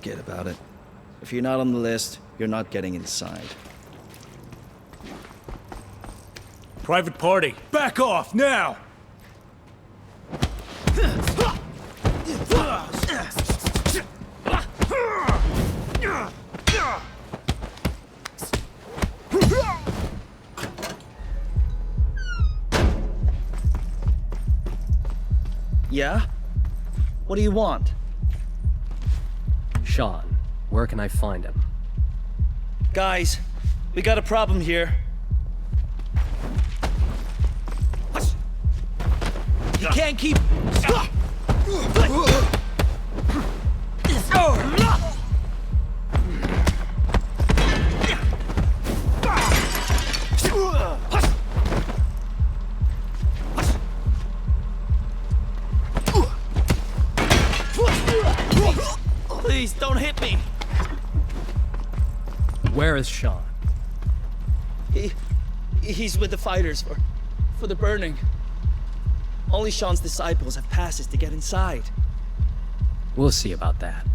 forget about it. If you're not on the list, you're not getting inside. Private party, back off now! Yeah? What do you want? Sean, where can I find him? Guys, we got a problem here. You can't keep... Please, don't hit me. Where is Sean? He's with the fighters for the burning. Only Sean's disciples have passes to get inside. We'll see about that.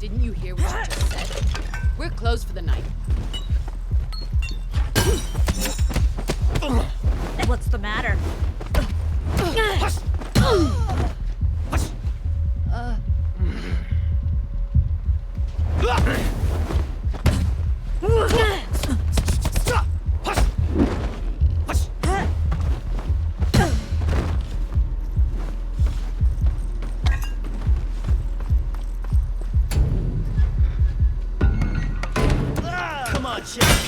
Didn't you hear what you just said? We're closed for the night. What's the matter? Come on, Chef.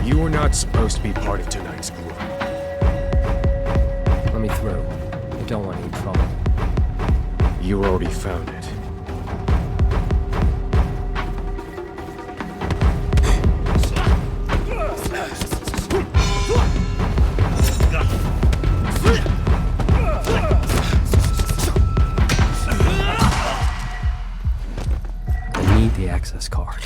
You were not supposed to be part of tonight's group. Let me through. I don't want any trouble. You already found it. I need the access card.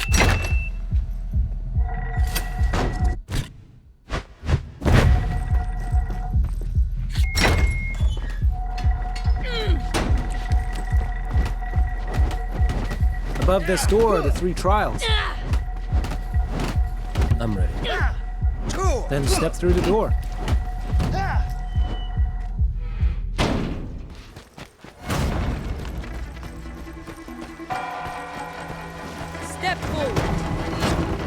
Above this door are the 3 trials. I'm ready. Then step through the door. Step forward.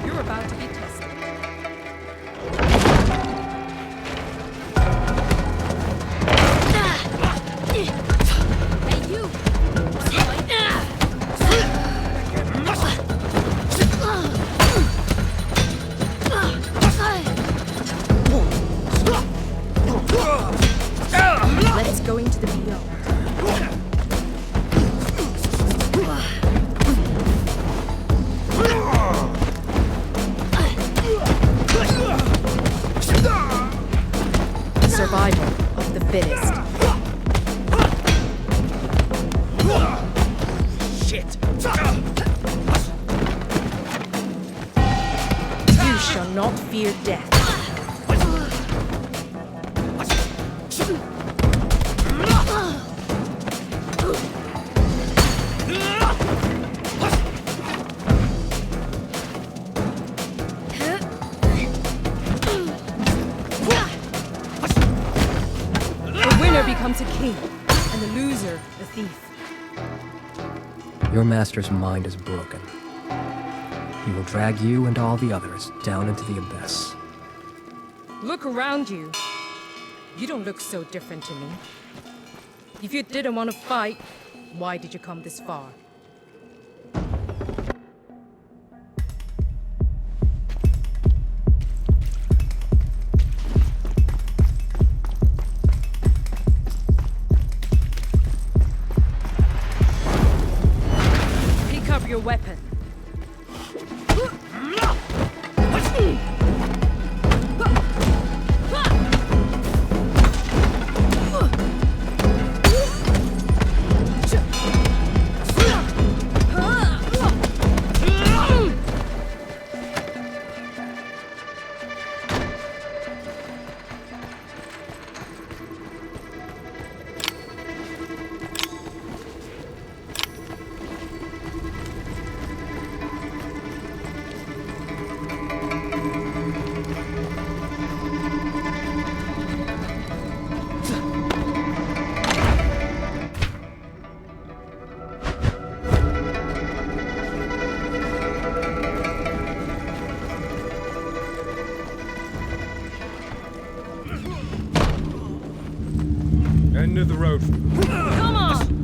You're about to be tested. Hey, you! Let's go into the beyond. Survival of the fittest. Shit. You shall not fear death. The winner becomes a king, and the loser a thief. Your master's mind is broken. He will drag you and all the others down into the abyss. Look around you. You don't look so different to me. If you didn't want to fight, why did you come this far? Pick up your weapon. End of the road. Come on!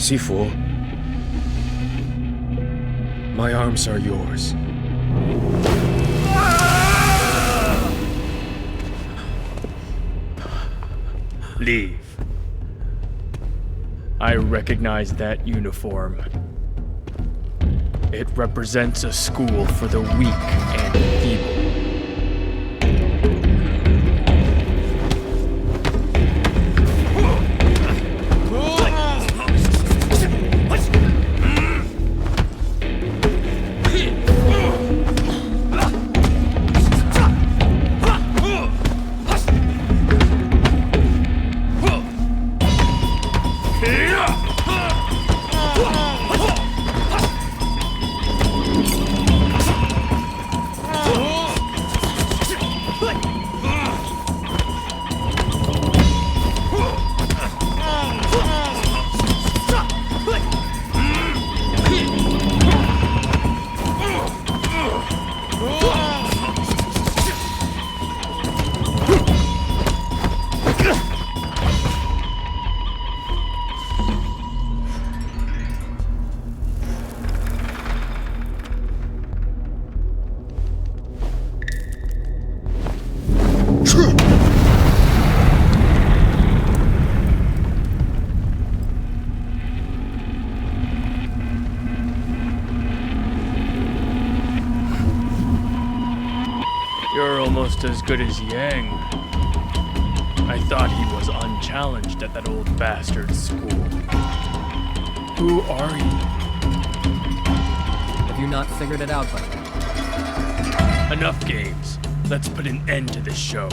SIFU, my arms are yours. Leave. I recognize that uniform. It represents a school for the weak and feeble. You're almost as good as Yang. I thought he was unchallenged at that old bastard's school. Who are you? Have you not figured it out by now? Enough games. Let's put an end to this show.